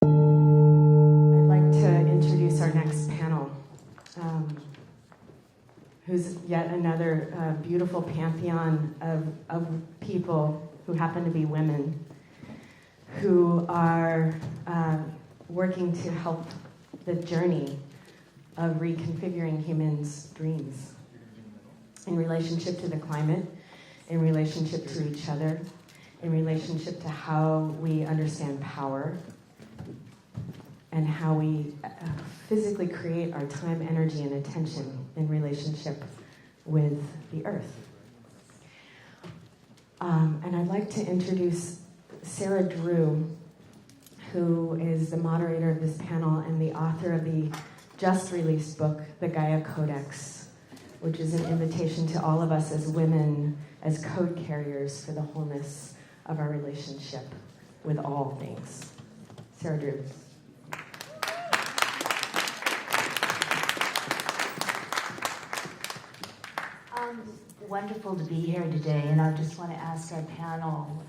I'd like to introduce our next panel, who's yet another beautiful pantheon of people who happen to be women who are working to help the journey of reconfiguring humans' dreams in relationship to the climate, in relationship to each other, in relationship to how we understand power, and how we physically create our time, energy, and attention in relationship with the earth. And I'd like to introduce Sarah Drew, who is the moderator of this panel and the author of the just released book, The Gaia Codex, which is an invitation to all of us as women, as code carriers for the wholeness of our relationship with all things. Sarah Drew. Wonderful to be here today, and I just want to ask our panel,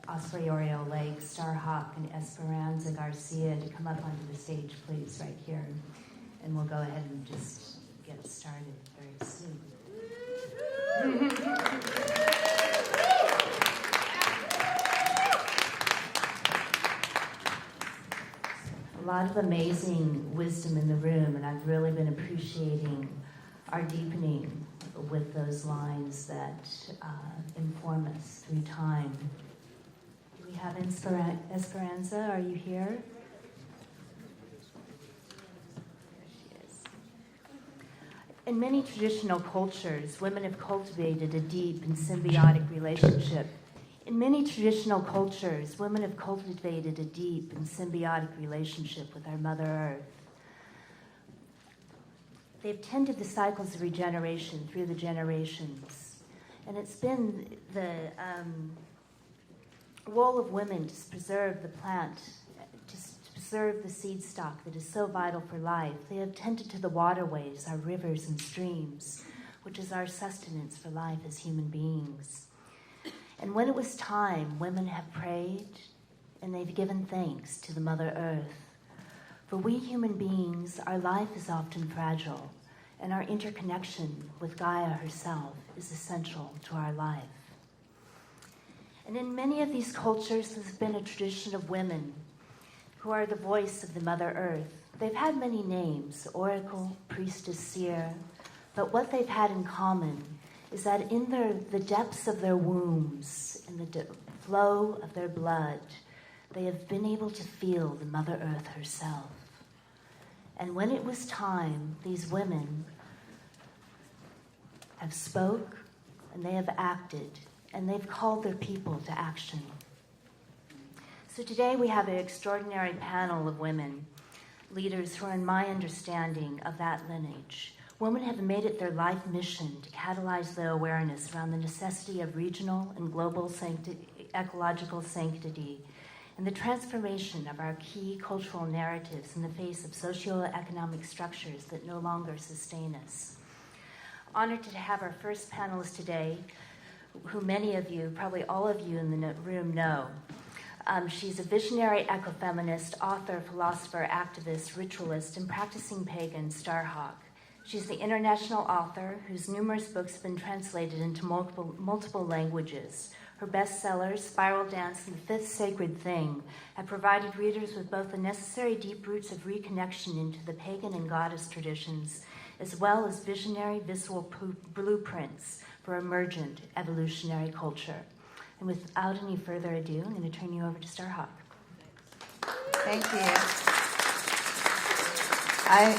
Osprey, Oriole Lake, Starhawk, and Esperanza Garcia to come up onto the stage, please, right here. And we'll go ahead and just get started very soon. A lot of amazing wisdom in the room, and I've really been appreciating our deepening with those lines that inform us through time. Do we have Esperanza? Are you here? There she is. In many traditional cultures, women have cultivated a deep and symbiotic relationship. In many traditional cultures, women have cultivated a deep and symbiotic relationship with our Mother Earth. They've tended the cycles of regeneration through the generations. And it's been the role of women to preserve the plant, to preserve the seed stock that is so vital for life. They have tended to the waterways, our rivers and streams, which is our sustenance for life as human beings. And when it was time, women have prayed and they've given thanks to the Mother Earth. For we human beings, our life is often fragile, and our interconnection with Gaia herself is essential to our life. And in many of these cultures, there's been a tradition of women who are the voice of the Mother Earth. They've had many names, oracle, priestess, seer, but what they've had in common is that in the depths of their wombs, in the flow of their blood, they have been able to feel the Mother Earth herself. And when it was time, these women have spoke and they have acted and they've called their people to action. So today we have an extraordinary panel of women, leaders who are in my understanding of that lineage. Women have made it their life mission to catalyze the awareness around the necessity of regional and global ecological sanctity and the transformation of our key cultural narratives in the face of socio-economic structures that no longer sustain us. Honored to have our first panelist today, who many of you, probably all of you in the room know. She's a visionary ecofeminist, author, philosopher, activist, ritualist, and practicing pagan, Starhawk. She's the international author whose numerous books have been translated into multiple languages. Her bestsellers, Spiral Dance and The Fifth Sacred Thing, have provided readers with both the necessary deep roots of reconnection into the pagan and goddess traditions, as well as visionary visceral blueprints for emergent evolutionary culture. And without any further ado, I'm going to turn you over to Starhawk. Thank you. I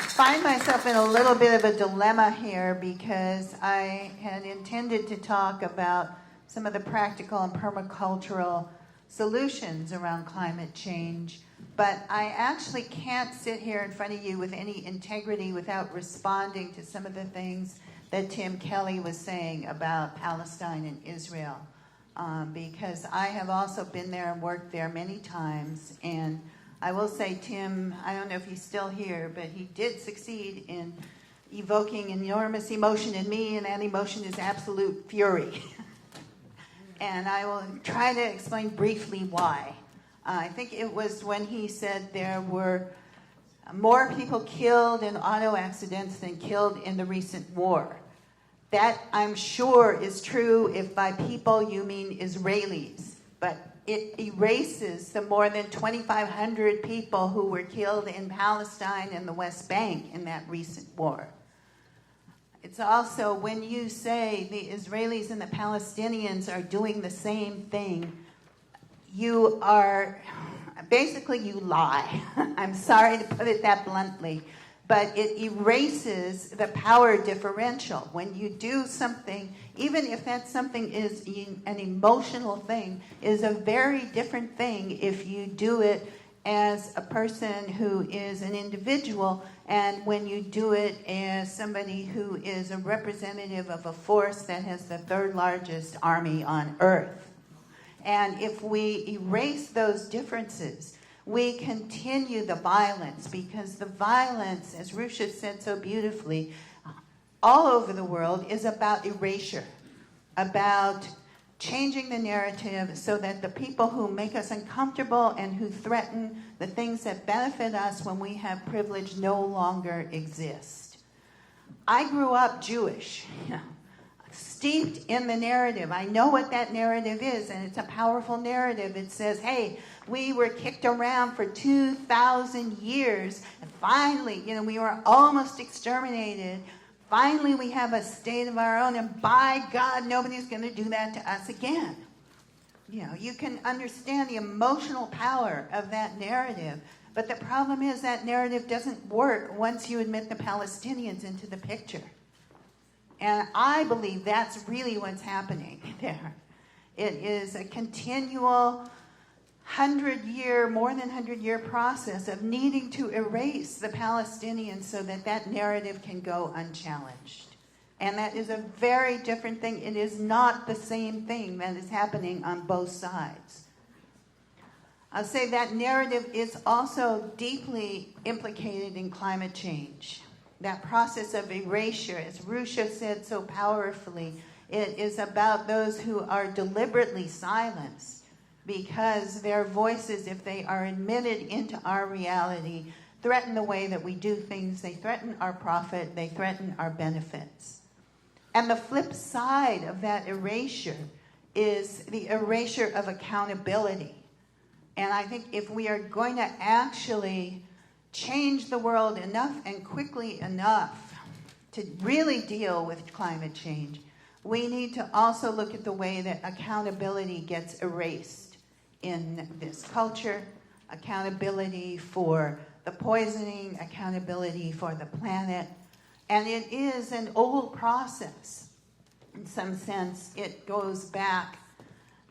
find myself in a little bit of a dilemma here because I had intended to talk about some of the practical and permacultural solutions around climate change, but I actually can't sit here in front of you with any integrity without responding to some of the things that Tim Kelly was saying about Palestine and Israel, because I have also been there and worked there many times, and I will say, Tim, I don't know if he's still here, but he did succeed in evoking enormous emotion in me, and that emotion is absolute fury. And I will try to explain briefly why. I think it was when he said there were more people killed in auto accidents than killed in the recent war. That, I'm sure, is true if by people you mean Israelis. But it erases the more than 2,500 people who were killed in Palestine and the West Bank in that recent war. It's also when you say the Israelis and the Palestinians are doing the same thing, you are, basically you lie. I'm sorry to put it that bluntly, but it erases the power differential. When you do something, even if that something is an emotional thing, is a very different thing if you do it as a person who is an individual, and when you do it as somebody who is a representative of a force that has the third largest army on Earth. And if we erase those differences, we continue the violence, because the violence, as Rusha said so beautifully, all over the world is about erasure, about changing the narrative so that the people who make us uncomfortable and who threaten the things that benefit us when we have privilege no longer exist. I grew up Jewish, steeped in the narrative. I know what that narrative is, and it's a powerful narrative. It says, hey, we were kicked around for 2,000 years, and finally, we were almost exterminated. Finally, we have a state of our own, and by God, nobody's going to do that to us again. You can understand the emotional power of that narrative, but the problem is that narrative doesn't work once you admit the Palestinians into the picture. And I believe that's really what's happening there. It is a continual 100-year, more than 100-year process of needing to erase the Palestinians so that that narrative can go unchallenged. And that is a very different thing. It is not the same thing that is happening on both sides. I'll say that narrative is also deeply implicated in climate change. That process of erasure, as Rusha said so powerfully, it is about those who are deliberately silenced, because their voices, if they are admitted into our reality, threaten the way that we do things. They threaten our profit. They threaten our benefits. And the flip side of that erasure is the erasure of accountability. And I think if we are going to actually change the world enough and quickly enough to really deal with climate change, we need to also look at the way that accountability gets erased in this culture, accountability for the poisoning, accountability for the planet. And it is an old process. In some sense, it goes back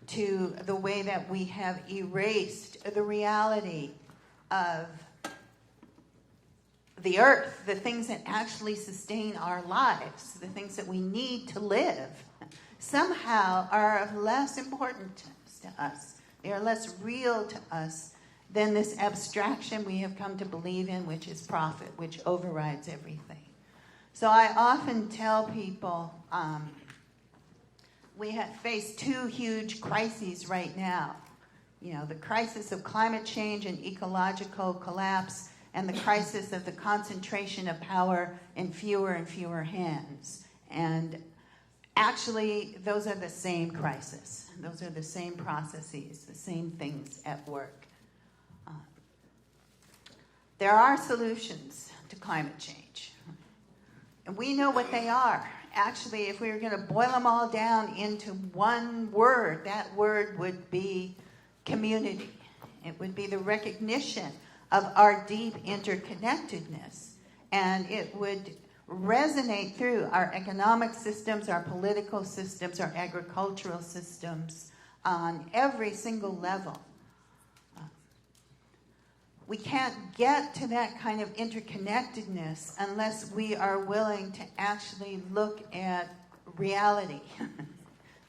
to the way that we have erased the reality of the earth, the things that actually sustain our lives, the things that we need to live, somehow are of less importance to us. They are less real to us than this abstraction we have come to believe in, which is profit, which overrides everything. So I often tell people we have faced two huge crises right now. The crisis of climate change and ecological collapse, and the crisis of the concentration of power in fewer and fewer hands. And actually, those are the same crisis. Those are the same processes, the same things at work. There are solutions to climate change. And we know what they are. Actually, if we were going to boil them all down into one word, that word would be community. It would be the recognition of our deep interconnectedness. And it would resonate through our economic systems, our political systems, our agricultural systems on every single level. We can't get to that kind of interconnectedness unless we are willing to actually look at reality.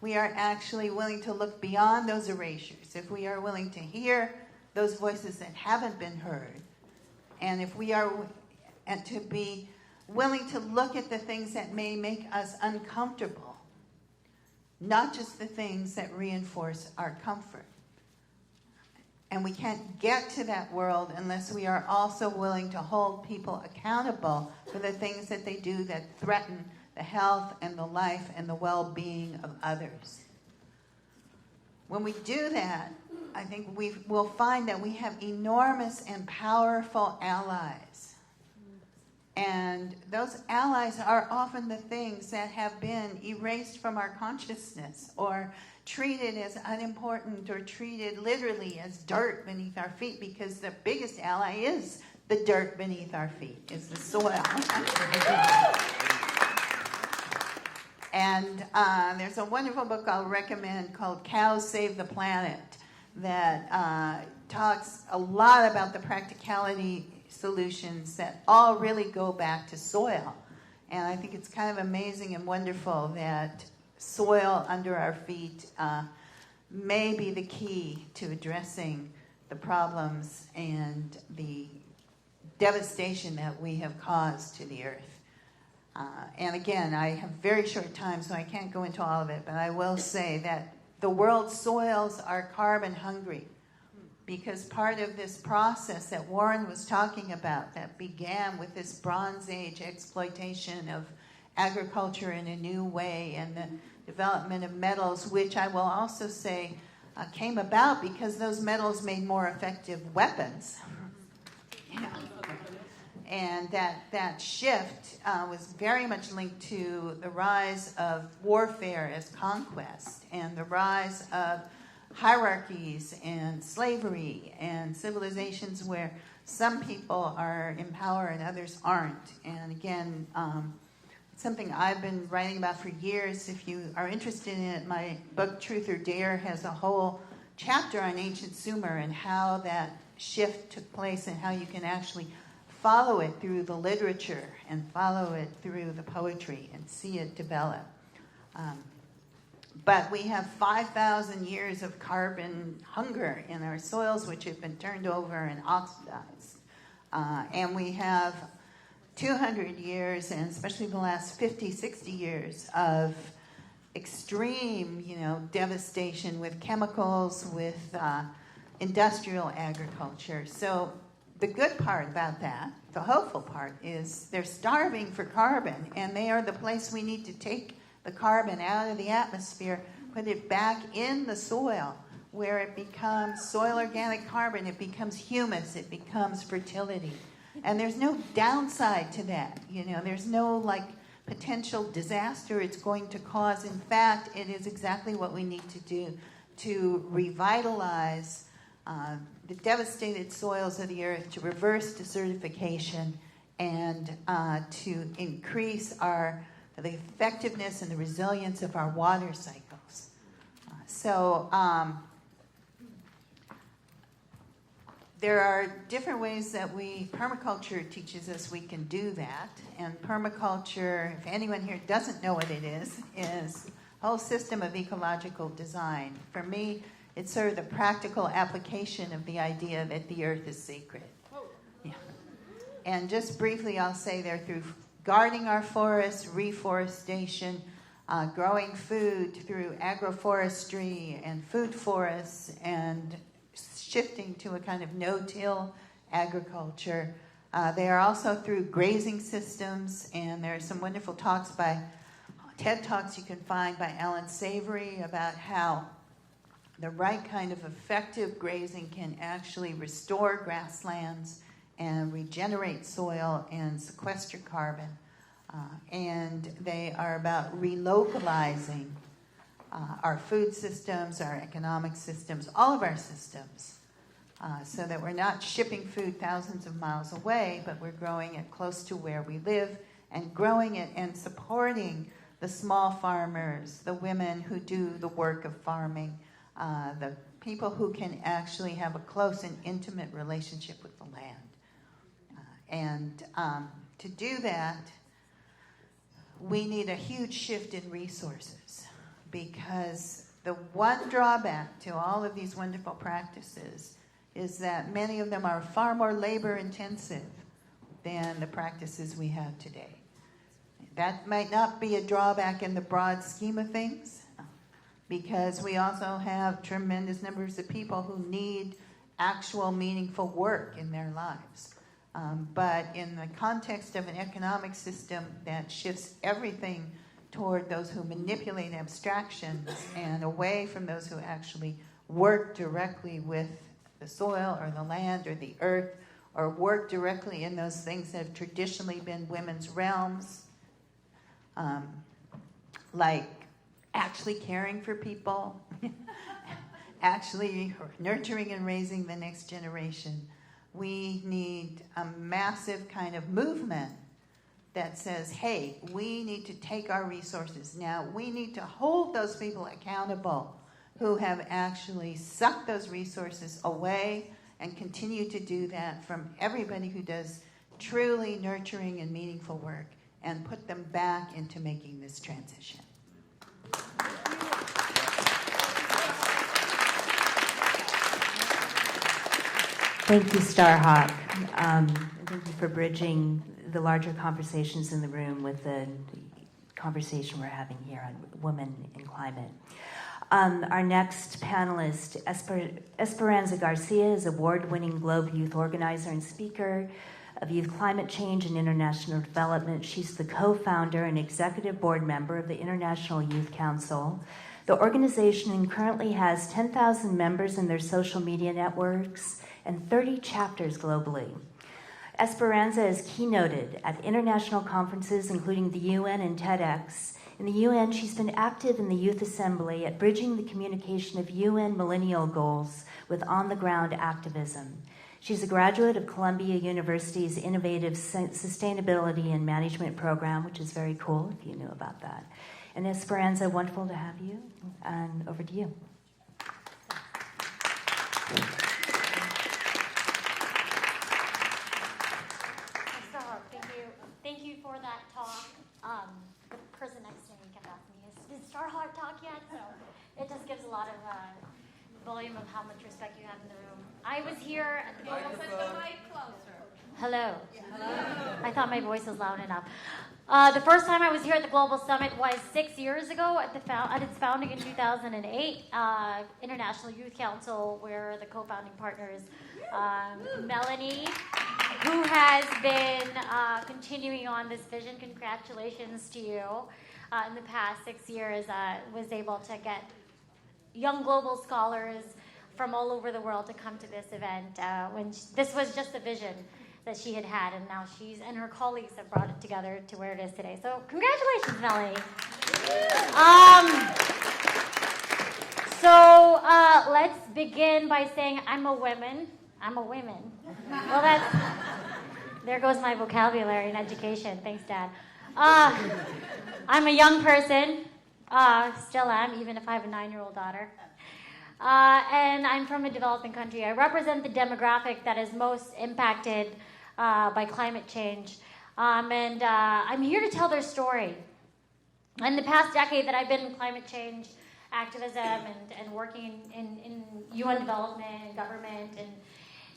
We are actually willing to look beyond those erasures. If we are willing to hear those voices that haven't been heard, and if we are and to be willing to look at the things that may make us uncomfortable, not just the things that reinforce our comfort. And we can't get to that world unless we are also willing to hold people accountable for the things that they do that threaten the health and the life and the well-being of others. When we do that, I think we'll find that we have enormous and powerful allies. And those allies are often the things that have been erased from our consciousness or treated as unimportant or treated literally as dirt beneath our feet, because the biggest ally is the dirt beneath our feet, is the soil. And there's a wonderful book I'll recommend called Cows Save the Planet that talks a lot about the practicality solutions that all really go back to soil. And I think it's kind of amazing and wonderful that soil under our feet may be the key to addressing the problems and the devastation that we have caused to the earth. And again, I have very short time, so I can't go into all of it, but I will say that the world's soils are carbon hungry, because part of this process that Warren was talking about that began with this Bronze Age exploitation of agriculture in a new way and the development of metals, which I will also say came about because those metals made more effective weapons. Yeah. And that shift was very much linked to the rise of warfare as conquest and the rise of hierarchies and slavery and civilizations where some people are in power and others aren't. And again, it's something I've been writing about for years. If you are interested in it, my book, Truth or Dare, has a whole chapter on ancient Sumer and how that shift took place and how you can actually follow it through the literature and follow it through the poetry and see it develop. But we have 5,000 years of carbon hunger in our soils, which have been turned over and oxidized. And we have 200 years, and especially the last 50, 60 years, of extreme, devastation with chemicals, with industrial agriculture. So the good part about that, the hopeful part, is they're starving for carbon, and they are the place we need to take the carbon out of the atmosphere, put it back in the soil, where it becomes soil organic carbon, it becomes humus, it becomes fertility. And there's no downside to that. There's no potential disaster it's going to cause. In fact, it is exactly what we need to do to revitalize the devastated soils of the earth, to reverse desertification, and to increase the effectiveness and the resilience of our water cycles. There are different ways that permaculture teaches us we can do that. And permaculture, if anyone here doesn't know what it is a whole system of ecological design. For me, it's sort of the practical application of the idea that the earth is sacred. Yeah. And just briefly, I'll say they're through guarding our forests, reforestation, growing food through agroforestry and food forests, and shifting to a kind of no-till agriculture. They are also through grazing systems, and there are some wonderful talks TED Talks you can find by Alan Savory about how the right kind of effective grazing can actually restore grasslands and regenerate soil and sequester carbon. And they are about relocalizing our food systems, our economic systems, all of our systems, so that we're not shipping food thousands of miles away, but we're growing it close to where we live and growing it and supporting the small farmers, the women who do the work of farming, the people who can actually have a close and intimate relationship with the land. And to do that, we need a huge shift in resources, because the one drawback to all of these wonderful practices is that many of them are far more labor intensive than the practices we have today. That might not be a drawback in the broad scheme of things, because we also have tremendous numbers of people who need actual meaningful work in their lives. But in the context of an economic system that shifts everything toward those who manipulate abstractions and away from those who actually work directly with the soil or the land or the earth, or work directly in those things that have traditionally been women's realms, like actually caring for people, actually nurturing and raising the next generation. We need a massive kind of movement that says, hey, we need to take our resources now. We need to hold those people accountable who have actually sucked those resources away and continue to do that from everybody who does truly nurturing and meaningful work, and put them back into making this transition. Thank you, Starhawk. Thank you for bridging the larger conversations in the room with the conversation we're having here on women in climate. Our next panelist, Esperanza Garcia, is award-winning Globe Youth organizer and speaker of youth climate change and international development. She's the co-founder and executive board member of the International Youth Council. The organization currently has 10,000 members in their social media networks and 30 chapters globally. Esperanza is keynoted at international conferences, including the UN and TEDx. In the UN, she's been active in the Youth Assembly at bridging the communication of UN millennial goals with on-the-ground activism. She's a graduate of Columbia University's Innovative Sustainability and Management Program, which is very cool if you knew about that. And Esperanza, wonderful to have you, and over to you. Thank you for that talk. The person next to me kept asking me, did Starhawk talk yet? So it just gives a lot of volume of how much respect you have in the room. I was here at the Global Summit. Put the mic closer. Hello. Hello. I thought my voice was loud enough. The first time I was here at the Global Summit was 6 years ago at its founding in 2008, International Youth Council, where the co-founding partners, Melanie, who has been continuing on this vision. Congratulations to you. In the past 6 years, was able to get young global scholars from all over the world to come to this event. This was just a vision that she had, and now she's and her colleagues have brought it together to where it is today. So congratulations, Melanie. So let's begin by saying I'm a woman. Well, there goes my vocabulary and education. Thanks, Dad. I'm a young person, still am, even if I have a 9-year-old daughter. And I'm from a developing country. I represent the demographic that is most impacted by climate change. And I'm here to tell their story. In the past decade that I've been in climate change activism and working in UN development and government and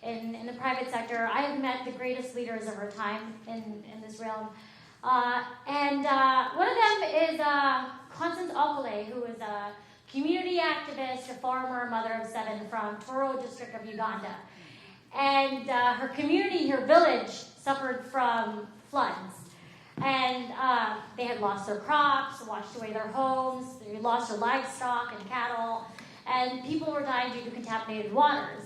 in the private sector, I have met the greatest leaders of our time in this realm. And one of them is Constance Okole, who is a community activist, a farmer, mother of 7 from Toro district of Uganda. And her community, her village, suffered from floods. And they had lost their crops, washed away their homes, they lost their livestock and cattle, and people were dying due to contaminated waters.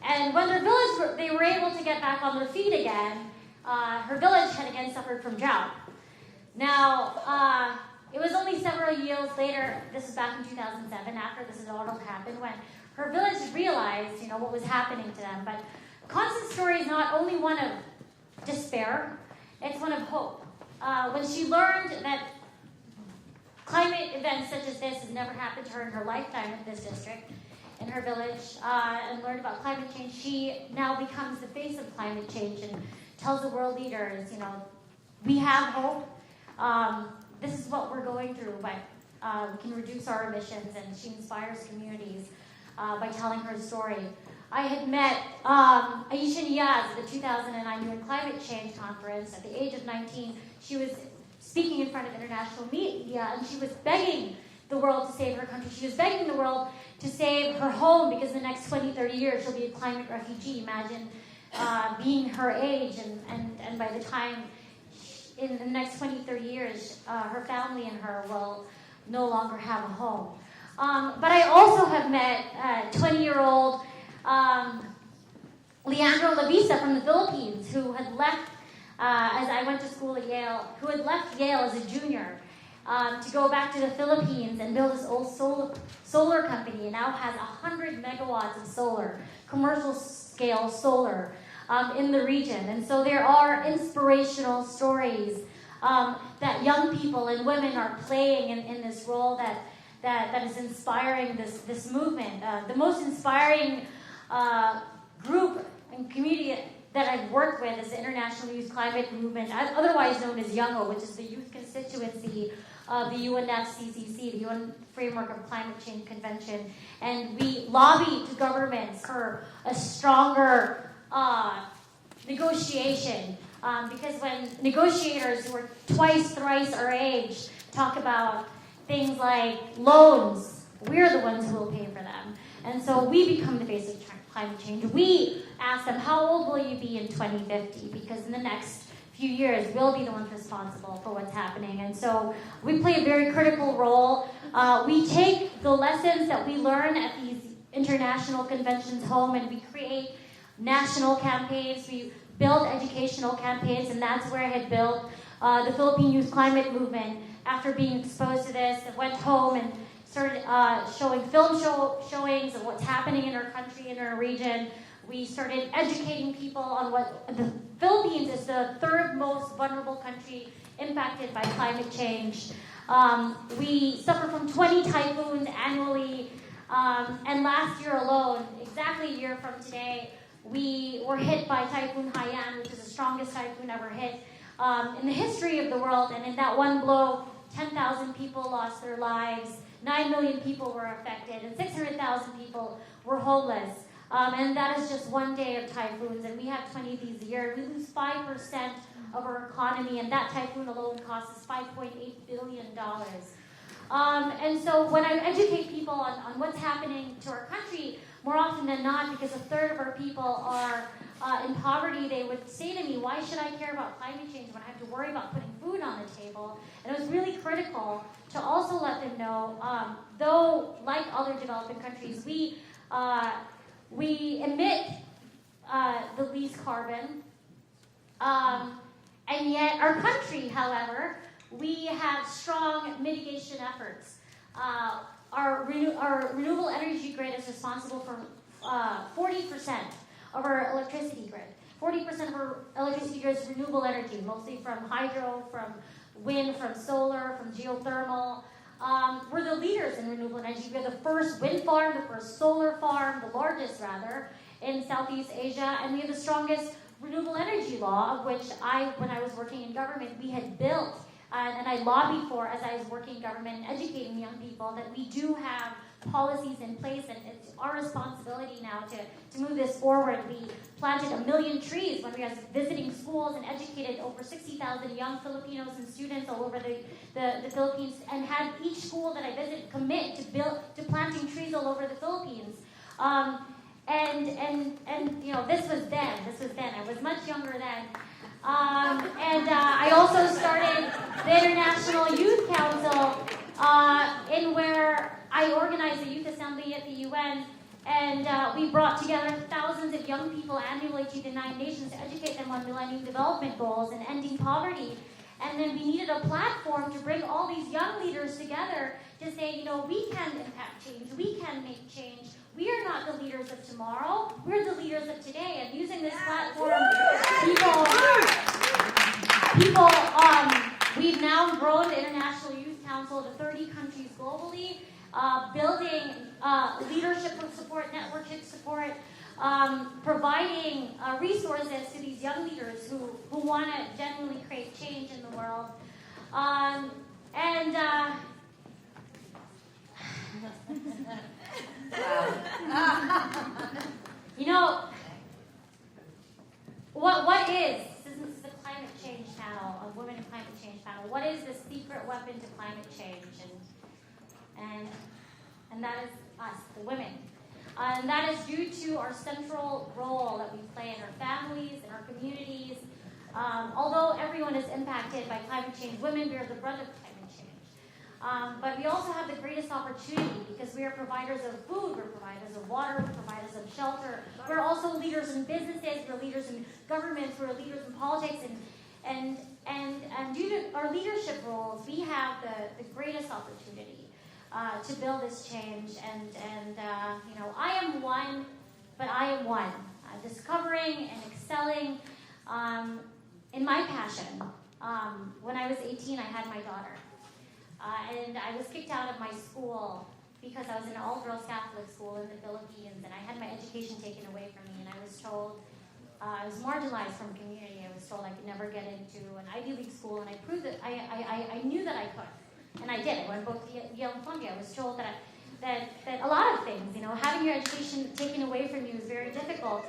And when their village, they were able to get back on their feet again, her village had again suffered from drought. Now, it was only several years later, this was back in 2007, after this had all happened, when her village realized, what was happening to them. But Constance's story is not only one of despair, it's one of hope. When she learned that climate events such as this has never happened to her in her lifetime in this district, in her village, and learned about climate change, she now becomes the face of climate change and tells the world leaders, we have hope. This is what we're going through, but we can reduce our emissions, and she inspires communities by telling her story. I had met Aisha Niaz at the 2009 UN Climate Change Conference. At the age of 19, she was speaking in front of international media, and she was begging the world to save her country. She was begging the world to save her home because in the next 20, 30 years she'll be a climate refugee. Imagine being her age, and by the time in the next 20, 30 years, her family and her will no longer have a home. But I also have met 20-year-old Leandro Lavisa from the Philippines, who had left, as I went to school at Yale, who had left Yale as a junior to go back to the Philippines and build his old solar company, and now has 100 megawatts of solar, commercial scale solar, in the region. And so there are inspirational stories that young people and women are playing in this role that is inspiring this movement. The most inspiring group and community that I've worked with is the International Youth Climate Movement, otherwise known as YOUNGO, which is the youth constituency of the UNFCCC, the UN Framework of Climate Change Convention. And we lobby to governments for a stronger negotiation. Because when negotiators who are twice, thrice our age talk about things like loans, we're the ones who will pay for them. And so we become the face of climate change. We ask them, how old will you be in 2050? Because in the next few years, we'll be the ones responsible for what's happening. And so we play a very critical role. We take the lessons that we learn at these international conventions home, and we create national campaigns. We build educational campaigns, and that's where I had built the Philippine Youth Climate Movement. After being exposed to this, I went home and started showing film showings of what's happening in our country, in our region. We started educating people on what the Philippines is the third most vulnerable country impacted by climate change. We suffer from 20 typhoons annually, and last year alone, exactly a year from today, we were hit by Typhoon Haiyan, which is the strongest typhoon ever hit in the history of the world. And in that one blow, 10,000 people lost their lives, 9 million people were affected, and 600,000 people were homeless. And that is just one day of typhoons, and we have 20 of these a year. We lose 5% of our economy, and that typhoon alone costs us $5.8 billion. And so when I educate people on what's happening to our country, more often than not, because a third of our people are in poverty, they would say to me, why should I care about climate change when I have to worry about putting food on the table? And it was really critical to also let them know, though, like other developing countries, we emit the least carbon, and yet our country, however, we have strong mitigation efforts. Our renewable energy grid is responsible for 40% of our electricity grid. 40% of our electricity grid is renewable energy, mostly from hydro, from wind, from solar, from geothermal. We're the leaders in renewable energy. We're the first wind farm, the first solar farm, the largest rather, in Southeast Asia, and we have the strongest renewable energy law, of which when I was working in government, we had built, and I lobbied for as I was working in government and educating young people, that we do have policies in place, and it's our responsibility now to move this forward. We planted 1 million trees when we were visiting schools and educated over 60,000 young Filipinos and students all over the Philippines, and had each school that I visited commit to planting trees all over the Philippines. And you know, this was then. I was much younger then. I also started the International Youth Council, in where I organized a youth assembly at the UN, and we brought together thousands of young people annually to the United Nations to educate them on Millennium Development Goals and ending poverty. And then we needed a platform to bring all these young leaders together to say, you know, we can impact change, we can make change. We are not the leaders of tomorrow, we're the leaders of today. And using this platform, we've now grown the International Youth Council to 30 countries globally, building leadership support, network support, providing resources to these young leaders who want to genuinely create change in the world. You know, what is, this is the Climate Change Panel, a Women in Climate Change Panel, what is the secret weapon to climate change? and that is us, the women. And that is due to our central role that we play in our families, in our communities. Although everyone is impacted by climate change, women bear the brunt of climate change. But we also have the greatest opportunity because we are providers of food, we're providers of water, we're providers of shelter. We're also leaders in businesses, we're leaders in governments, we're leaders in politics, and due to our leadership roles, we have the greatest opportunity to build this change. And I am one, but I am one. Discovering and excelling in my passion. When I was 18, I had my daughter. And I was kicked out of my school because I was in an all-girls Catholic school in the Philippines, and I had my education taken away from me, and I was told, I was marginalized from community. I was told I could never get into an Ivy League school, and I proved that I knew that I could. And I did. I went both to Yale and Columbia. I was told that a lot of things, having your education taken away from you is very difficult.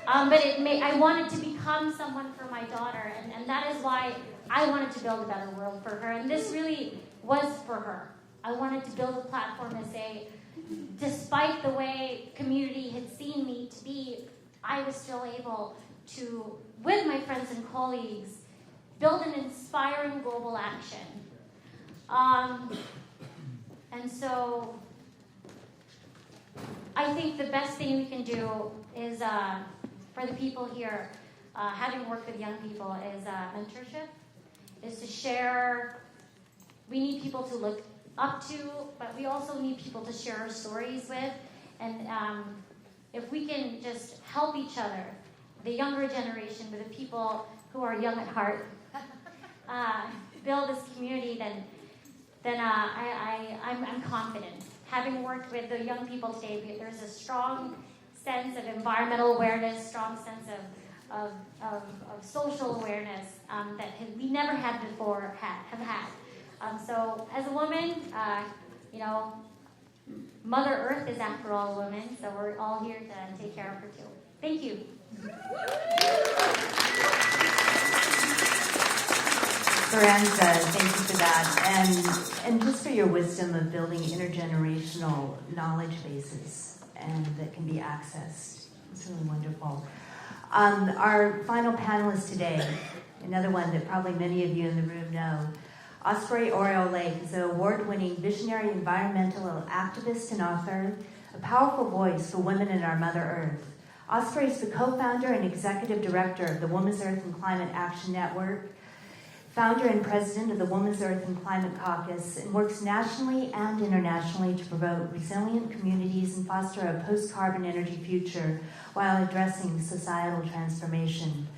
But I wanted to become someone for my daughter, and that is why I wanted to build a better world for her. And this really was for her. I wanted to build a platform to say, despite the way community had seen me to be, I was still able to, with my friends and colleagues, build an inspiring global action. And so I think the best thing we can do is, for the people here, having worked with young people, is mentorship, is to share. We need people to look up to, but we also need people to share our stories with. And if we can just help each other, the younger generation, with the people who are young at heart, build this community, then I'm confident. Having worked with the young people today, there's a strong sense of environmental awareness, strong sense of social awareness that we never had before have had. So as a woman, Mother Earth is after all a woman, so we're all here to take care of her too. Thank you. Esperanza, thank you for that. And just for your wisdom of building intergenerational knowledge bases and that can be accessed. It's really wonderful. Our final panelist today, another one that probably many of you in the room know, Oriole Lake is an award-winning visionary environmental activist and author, a powerful voice for women in our Mother Earth. Osprey is the co-founder and executive director of the Women's Earth and Climate Action Network, founder and president of the Women's Earth and Climate Caucus, and works nationally and internationally to promote resilient communities and foster a post-carbon energy future while addressing societal transformation.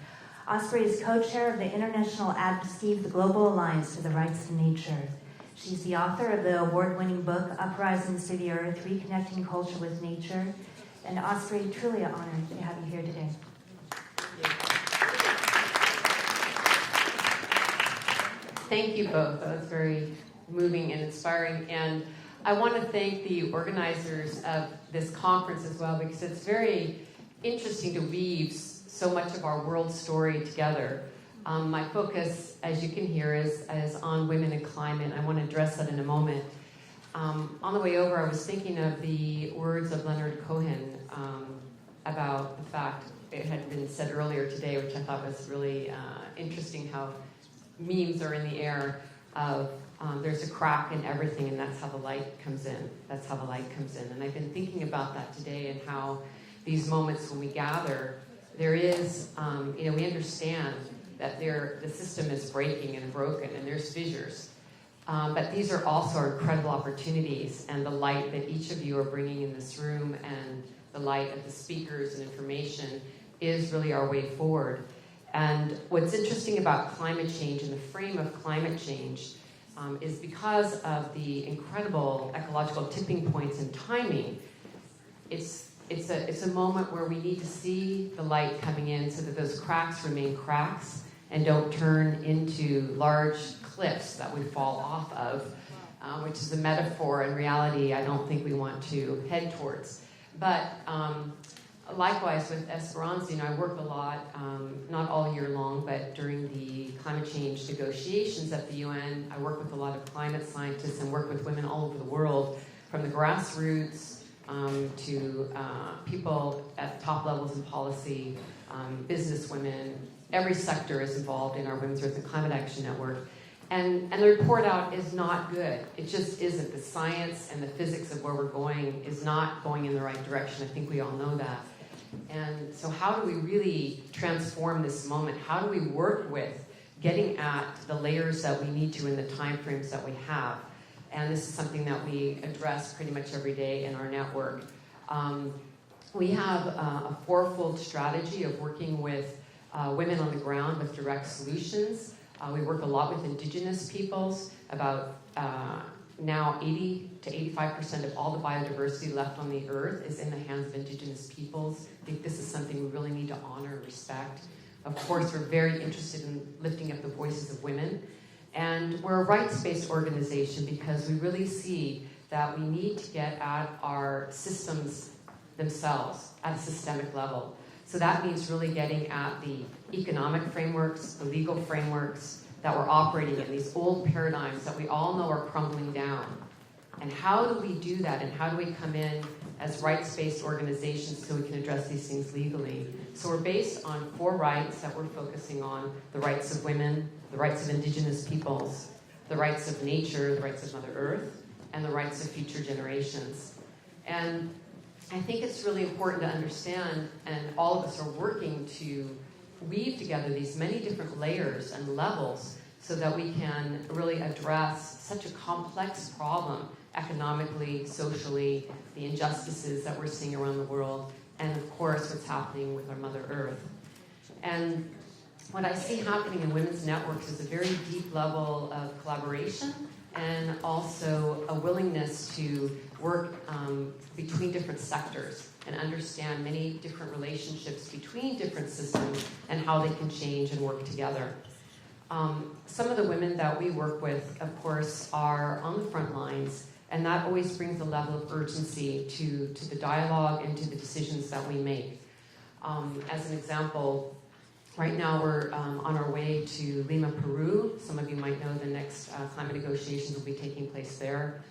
Osprey is co-chair of the International Advocacy of the Global Alliance for the Rights of Nature. She's the author of the award-winning book, Uprisings Through the Earth, Reconnecting Culture with Nature. And Osprey, truly an honor to have you here today. Thank you both. That was very moving and inspiring. And I want to thank the organizers of this conference as well, because it's very interesting to weave so much of our world story together. My focus, as you can hear, is on women and climate. I want to address that in a moment. On the way over, I was thinking of the words of Leonard Cohen about the fact, it had been said earlier today, which I thought was really interesting, how memes are in the air of there's a crack in everything, and that's how the light comes in. That's how the light comes in. And I've been thinking about that today, and how these moments when we gather, there is, we understand that the system is breaking and broken, and there's fissures. But these are also incredible opportunities, and the light that each of you are bringing in this room, and the light of the speakers and information is really our way forward. And what's interesting about climate change and the frame of climate change is because of the incredible ecological tipping points and timing, it's a moment where we need to see the light coming in so that those cracks remain cracks and don't turn into large cliffs that we fall off of, which is a metaphor in reality I don't think we want to head towards. But likewise with Esperanza, I work a lot, not all year long, but during the climate change negotiations at the UN, I work with a lot of climate scientists and work with women all over the world, from the grassroots to people at top levels in policy, business women. Every sector is involved in our Women's Earth and Climate Action Network. And the report out is not good. It just isn't. The science and the physics of where we're going is not going in the right direction. I think we all know that. And so how do we really transform this moment? How do we work with getting at the layers that we need to in the time frames that we have? And this is something that we address pretty much every day in our network. We have a fourfold strategy of working with women on the ground with direct solutions. We work a lot with indigenous peoples. About now 80 to 85% of all the biodiversity left on the earth is in the hands of indigenous peoples. I think this is something we really need to honor and respect. Of course, we're very interested in lifting up the voices of women. And we're a rights-based organization because we really see that we need to get at our systems themselves at a systemic level. So that means really getting at the economic frameworks, the legal frameworks that we're operating in, these old paradigms that we all know are crumbling down. And how do we do that? And how do we come in as rights-based organizations so we can address these things legally? So we're based on 4 rights that we're focusing on: the rights of women, the rights of indigenous peoples, the rights of nature, the rights of Mother Earth, and the rights of future generations. And I think it's really important to understand, and all of us are working to weave together these many different layers and levels so that we can really address such a complex problem economically, socially, the injustices that we're seeing around the world, and of course what's happening with our Mother Earth. And what I see happening in women's networks is a very deep level of collaboration and also a willingness to work between different sectors and understand many different relationships between different systems and how they can change and work together. Some of the women that we work with, of course, are on the front lines, and that always brings a level of urgency to the dialogue and to the decisions that we make. As an example, right now we're on our way to Lima, Peru. Some of you might know the next climate negotiations will be taking place there.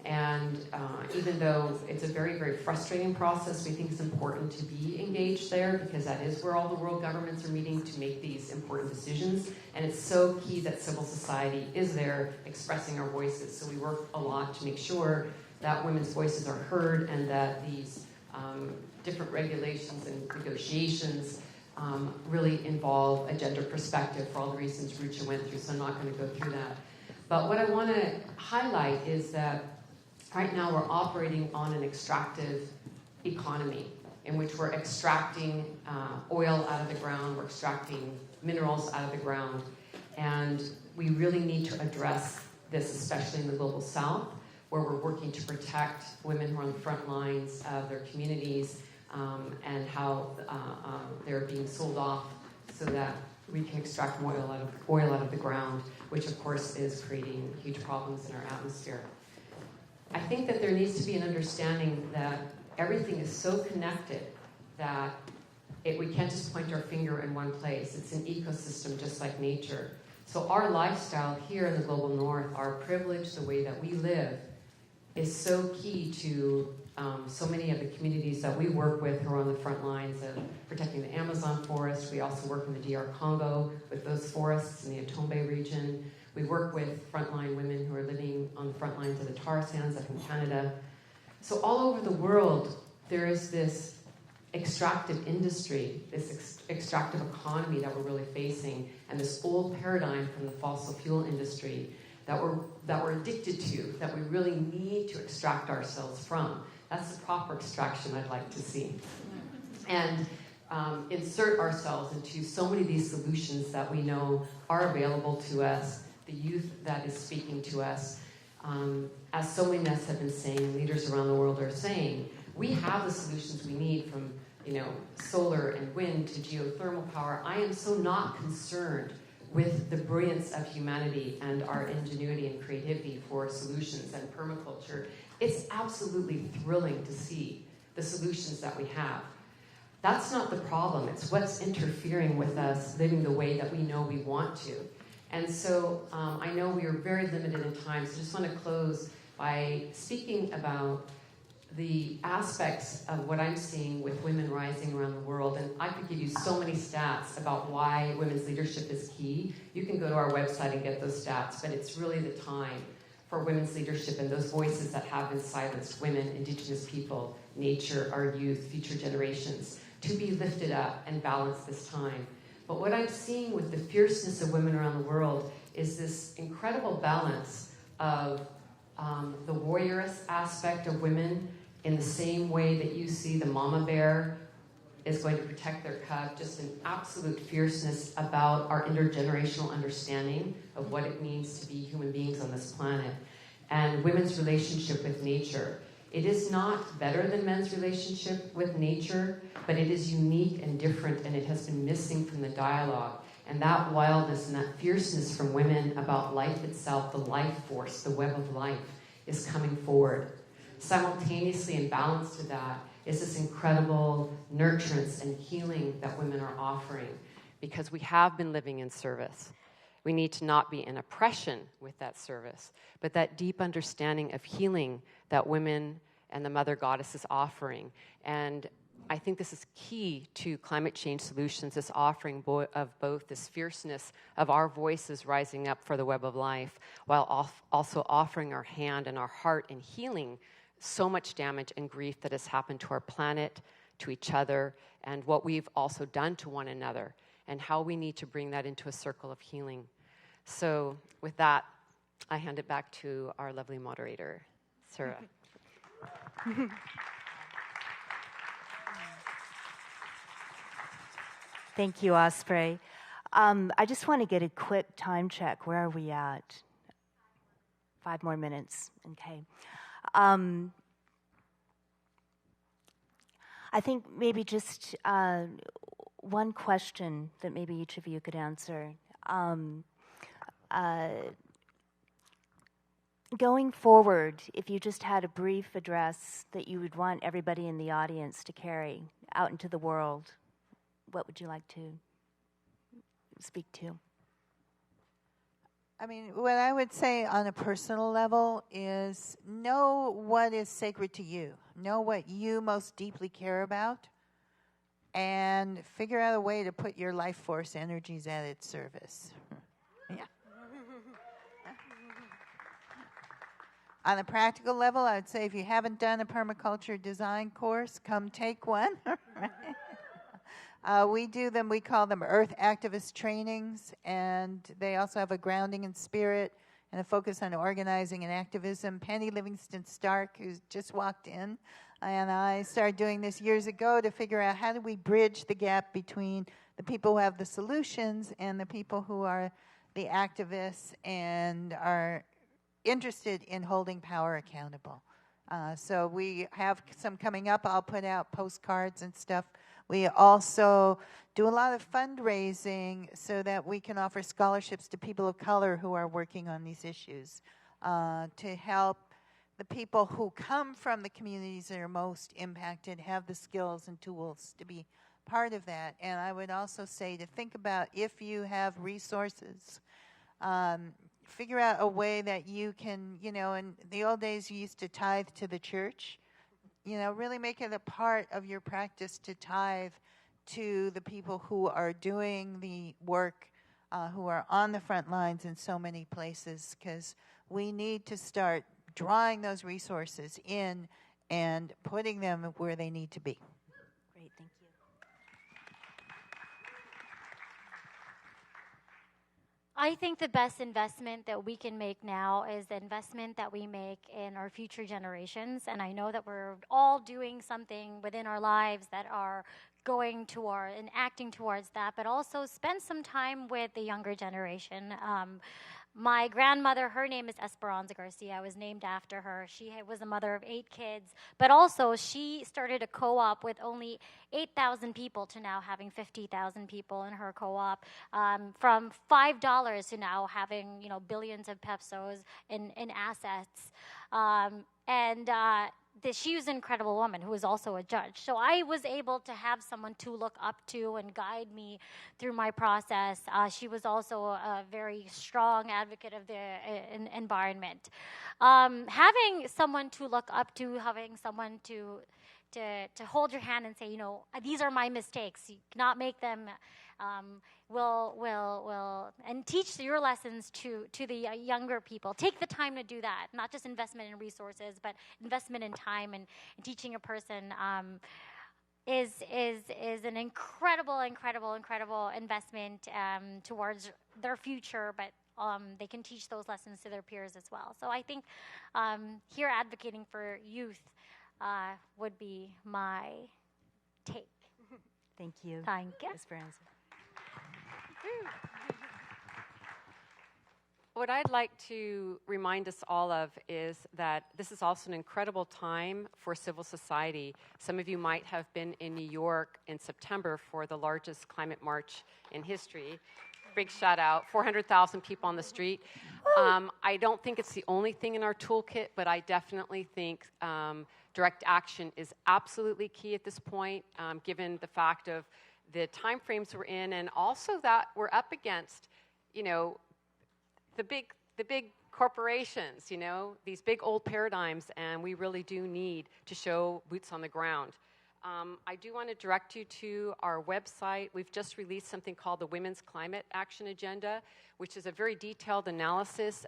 And even though it's a very, very frustrating process, we think it's important to be engaged there because that is where all the world governments are meeting to make these important decisions. And it's so key that civil society is there expressing our voices. So we work a lot to make sure that women's voices are heard and that these different regulations and negotiations really involve a gender perspective for all the reasons Rucha went through, so I'm not going to go through that. But what I want to highlight is that right now we're operating on an extractive economy in which we're extracting oil out of the ground, we're extracting minerals out of the ground, and we really need to address this, especially in the global south, where we're working to protect women who are on the front lines of their communities and how they're being sold off so that we can extract oil out of the ground, which of course is creating huge problems in our atmosphere. I think that there needs to be an understanding that everything is so connected that we can't just point our finger in one place. It's an ecosystem just like nature. So our lifestyle here in the global north, our privilege, the way that we live, is so key to so many of the communities that we work with who are on the front lines of protecting the Amazon forest. We also work in the DR Congo with those forests in the Atombe region. We work with frontline women who are living on the front lines of the tar sands up in Canada. So all over the world, there is this extractive industry, this extractive economy that we're really facing, and this old paradigm from the fossil fuel industry that we're addicted to, that we really need to extract ourselves from. That's the proper extraction I'd like to see. And insert ourselves into so many of these solutions that we know are available to us, the youth that is speaking to us. As so many of us have been saying, leaders around the world are saying, we have the solutions we need from solar and wind to geothermal power. I am so not concerned with the brilliance of humanity and our ingenuity and creativity for solutions and permaculture. It's absolutely thrilling to see the solutions that we have. That's not the problem. It's what's interfering with us living the way that we know we want to. And so I know we are very limited in time, so I just want to close by speaking about the aspects of what I'm seeing with women rising around the world. And I could give you so many stats about why women's leadership is key. You can go to our website and get those stats, but it's really the time for women's leadership and those voices that have been silenced, women, Indigenous people, nature, our youth, future generations, to be lifted up and balanced this time. But what I'm seeing with the fierceness of women around the world is this incredible balance of the warrioress aspect of women, in the same way that you see the mama bear is going to protect their cub, just an absolute fierceness about our intergenerational understanding of what it means to be human beings on this planet, and women's relationship with nature. It is not better than men's relationship with nature, but it is unique and different, and it has been missing from the dialogue. And that wildness and that fierceness from women about life itself, the life force, the web of life, is coming forward. Simultaneously and balanced to that is this incredible nurturance and healing that women are offering, because we have been living in service. We need to not be in oppression with that service, but that deep understanding of healing that women and the Mother Goddess is offering. And I think this is key to climate change solutions, this offering of both this fierceness of our voices rising up for the web of life, while also offering our hand and our heart in healing so much damage and grief that has happened to our planet, to each other, and what we've also done to one another, and how we need to bring that into a circle of healing. So with that, I hand it back to our lovely moderator, Sarah. Thank you, Osprey. I just want to get a quick time check. Where are we at? 5 more minutes. Okay. I think maybe just one question that maybe each of you could answer. Going forward, if you just had a brief address that you would want everybody in the audience to carry out into the world, what would you like to speak to? I mean, what I would say on a personal level is know what is sacred to you. Know what you most deeply care about, and figure out a way to put your life force energies at its service. Yeah. On a practical level, I would say if you haven't done a permaculture design course, come take one. We do them, we call them Earth Activist Trainings, and they also have a grounding in spirit and a focus on organizing and activism. Penny Livingston Stark, who's just walked in, and I started doing this years ago to figure out how do we bridge the gap between the people who have the solutions and the people who are the activists and are interested in holding power accountable. So we have some coming up. I'll put out postcards and stuff. We also do a lot of fundraising so that we can offer scholarships to people of color who are working on these issues to help the people who come from the communities that are most impacted have the skills and tools to be part of that. And I would also say to think about, if you have resources, figure out a way that you can, in the old days you used to tithe to the church. Really make it a part of your practice to tithe to the people who are doing the work, who are on the front lines in so many places, because we need to start drawing those resources in and putting them where they need to be. Great, thank you. I think the best investment that we can make now is the investment that we make in our future generations. And I know that we're all doing something within our lives that are going toward and acting towards that, but also spend some time with the younger generation. My grandmother, her name is Esperanza Garcia. I was named after her. She was a mother of 8 kids, but also she started a co-op with only 8,000 people to now having 50,000 people in her co-op, from $5 to now having billions of pesos in assets. And she was an incredible woman who was also a judge. So I was able to have someone to look up to and guide me through my process. She was also a very strong advocate of the environment. Having someone to look up to, having someone to hold your hand and say, these are my mistakes. You cannot make them. And teach your lessons to the younger people. Take the time to do that. Not just investment in resources, but investment in time and teaching a person is an incredible investment towards their future. But they can teach those lessons to their peers as well. So I think here advocating for youth would be my take. Thank you. Thank you. Esperanza. What I'd like to remind us all of is that this is also an incredible time for civil society. Some of you might have been in New York in September for the largest climate march in history. Big shout out, 400,000 people on the street. I don't think it's the only thing in our toolkit, but I definitely think direct action is absolutely key at this point, given the fact of the time frames we're in, and also that we're up against, the big corporations, these big old paradigms, and we really do need to show boots on the ground. I do want to direct you to our website. We've just released something called the Women's Climate Action Agenda, which is a very detailed analysis.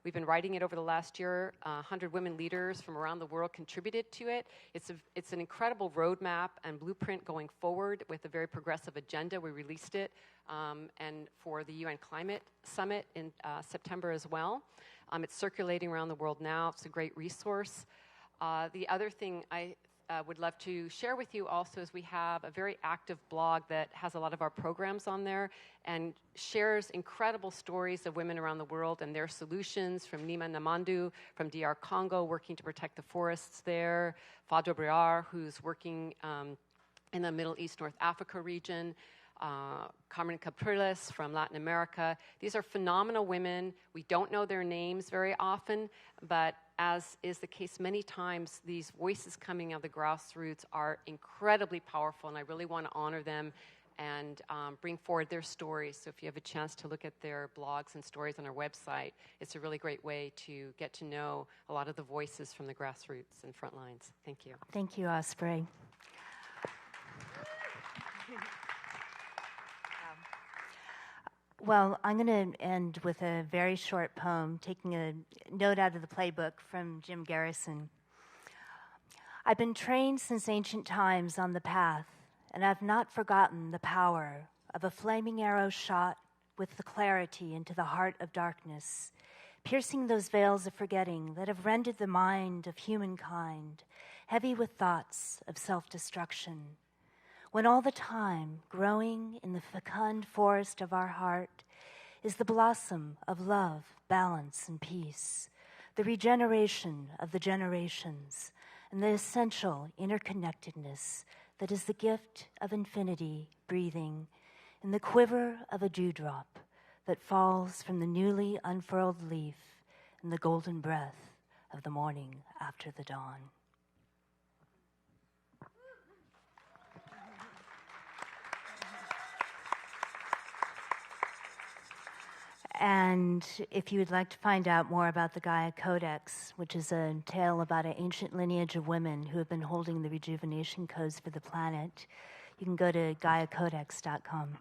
We've been writing it over the last year. 100 women leaders from around the world contributed to it. It's an incredible roadmap and blueprint going forward with a very progressive agenda. We released it and for the UN Climate Summit in September as well. It's circulating around the world now. It's a great resource. The other thing I would love to share with you also is we have a very active blog that has a lot of our programs on there and shares incredible stories of women around the world and their solutions, from Nima Namandu from DR Congo, working to protect the forests there, Fadwa Briar, who's working in the Middle East, North Africa region, Carmen Capriles from Latin America. These are phenomenal women. We don't know their names very often, but as is the case many times, these voices coming out of the grassroots are incredibly powerful, and I really want to honor them and bring forward their stories. So if you have a chance to look at their blogs and stories on our website, it's a really great way to get to know a lot of the voices from the grassroots and front lines. Thank you. Thank you, Osprey. Well, I'm going to end with a very short poem, taking a note out of the playbook from Jim Garrison. I've been trained since ancient times on the path, and I've not forgotten the power of a flaming arrow shot with the clarity into the heart of darkness, piercing those veils of forgetting that have rendered the mind of humankind heavy with thoughts of self-destruction. When all the time, growing in the fecund forest of our heart, is the blossom of love, balance, and peace, the regeneration of the generations, and the essential interconnectedness that is the gift of infinity breathing in the quiver of a dewdrop that falls from the newly unfurled leaf in the golden breath of the morning after the dawn. And if you would like to find out more about the Gaia Codex, which is a tale about an ancient lineage of women who have been holding the rejuvenation codes for the planet, you can go to GaiaCodex.com.